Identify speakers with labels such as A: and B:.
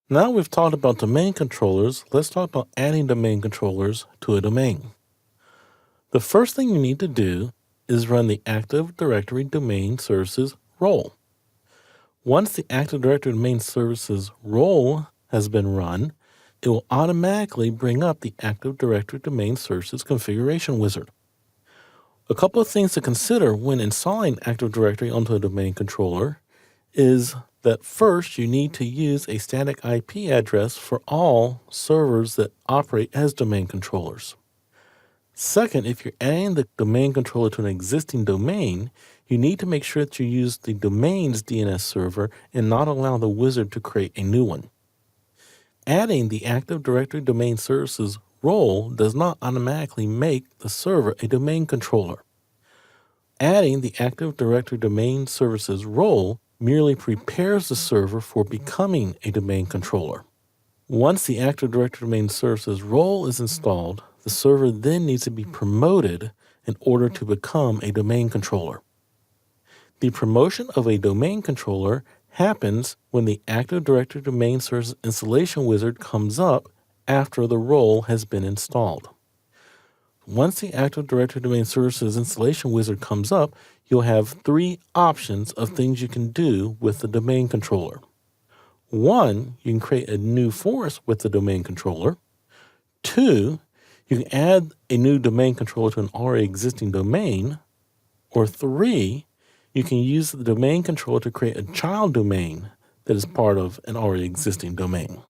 A: Now we've talked about domain controllers, let's talk about adding domain controllers to a domain. The first thing you need to do is run the Active Directory Domain Services role. Once the Active Directory Domain Services role has been run, it will automatically bring up the Active Directory Domain Services configuration wizard. A couple of things to consider when installing Active Directory onto a domain controller is that first you need to use a static IP address for all servers that operate as domain controllers. Second, if you're adding the domain controller to an existing domain, you need to make sure that you use the domain's DNS server and not allow the wizard to create a new one. Adding the Active Directory Domain Services role does not automatically make the server a domain controller. Adding the Active Directory Domain Services role merely prepares the server for becoming a domain controller. Once the Active Directory Domain Services role is installed, the server then needs to be promoted in order to become a domain controller. The promotion of a domain controller happens when the Active Directory Domain Services installation wizard comes up after the role has been installed. Once the Active Directory Domain Services installation wizard comes up, you'll have three options of things you can do with the domain controller. One, you can create a new forest with the domain controller. Two, you can add a new domain controller to an already existing domain. Or three, you can use the domain controller to create a child domain that is part of an already existing domain.